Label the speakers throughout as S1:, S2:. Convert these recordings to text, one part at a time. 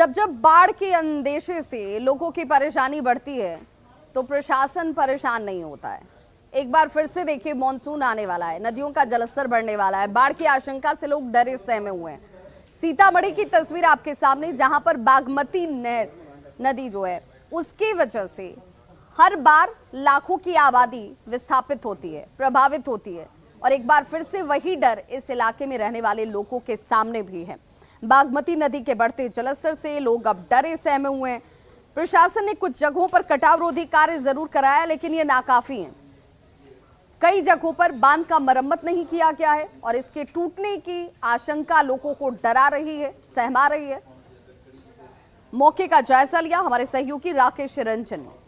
S1: जब जब बाढ़ के अंदेशे से लोगों की परेशानी बढ़ती है तो प्रशासन परेशान नहीं होता है। एक बार फिर से देखिए, मॉनसून आने वाला है, नदियों का जलस्तर बढ़ने वाला है, बाढ़ की आशंका से लोग डरे सहमे हुए हैं। सीतामढ़ी की तस्वीर आपके सामने, जहां पर बागमती नदी जो है उसकी वजह से हर बार लाखों की आबादी विस्थापित होती है, प्रभावित होती है, और एक बार फिर से वही डर इस इलाके में रहने वाले लोगों के सामने भी है। बागमती नदी के बढ़ते जलस्तर से लोग अब डरे सहमे हुए हैं। प्रशासन ने कुछ जगहों पर कटाव रोधी कार्य जरूर कराया, लेकिन ये नाकाफी है। कई जगहों पर बांध का मरम्मत नहीं किया गया है और इसके टूटने की आशंका लोगों को डरा रही है, सहमा रही है। मौके का जायजा लिया हमारे सहयोगी राकेश रंजन ने।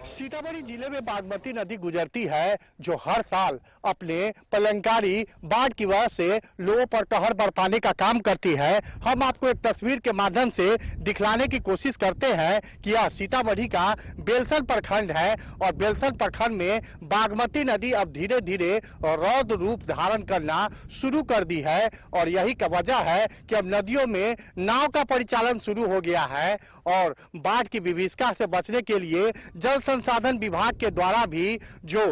S2: सीतामढ़ी जिले में बागमती नदी गुजरती है, जो हर साल अपने पलंकारी बाढ़ की वजह से लोगों पर कहर बरपाने का काम करती है। हम आपको एक तस्वीर के माध्यम से दिखलाने की कोशिश करते हैं कि यह सीतामढ़ी का बेलसन प्रखंड है और बेलसन प्रखंड में बागमती नदी अब धीरे धीरे रौद्र रूप धारण करना शुरू कर दी है और यही का वजह है कि अब नदियों में नाव का परिचालन शुरू हो गया है और बाढ़ की विभीषिका से बचने के लिए जल संसाधन विभाग के द्वारा भी जो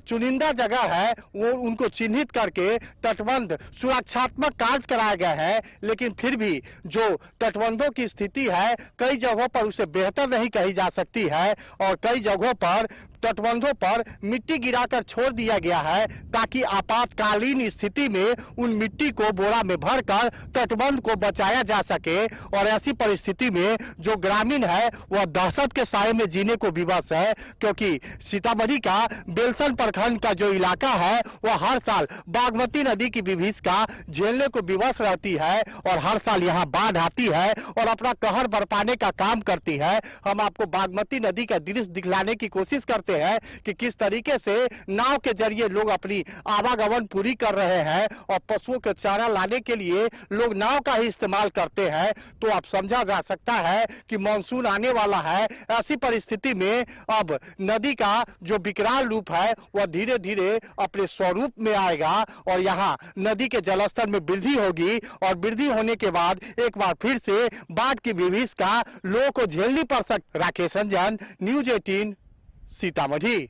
S2: चुनिंदा जगह है वो उनको चिन्हित करके तटबंध सुरक्षात्मक कार्य कराया गया है। लेकिन फिर भी जो तटबंधों की स्थिति है कई जगहों पर उसे बेहतर नहीं कही जा सकती है और कई जगहों पर तटबंधों पर मिट्टी गिराकर छोड़ दिया गया है ताकि आपातकालीन स्थिति में उन मिट्टी को बोरा में भरकर तटबंध को बचाया जा सके। और ऐसी परिस्थिति में जो ग्रामीण है वह दहशत के साए में जीने को विवश है, क्योंकि सीतामढ़ी का बेलसन प्रखंड का जो इलाका है वह हर साल बागमती नदी की विभीषिका झेलने को विवश रहती है और हर साल यहाँ बाढ़ आती है और अपना कहर बरपाने का काम करती है। हम आपको बागमती नदी का दृश्य दिखलाने की कोशिश करते हैं कि किस तरीके से नाव के जरिए लोग अपनी आवागमन पूरी कर रहे हैं और पशुओं के चारा लाने के लिए लोग नाव का ही इस्तेमाल करते हैं। तो अब समझा जा सकता है कि मानसून आने वाला है। ऐसी परिस्थिति में अब नदी का जो विकराल रूप है वह धीरे धीरे अपने स्वरूप में आएगा और यहाँ नदी के जलस्तर में वृद्धि होगी और वृद्धि होने के बाद एक बार फिर से बाढ़ की विभीषिका लोगों को झेलनी पड़ सकती। राकेश रंजन, न्यूज़ 18, सीतामढ़ी।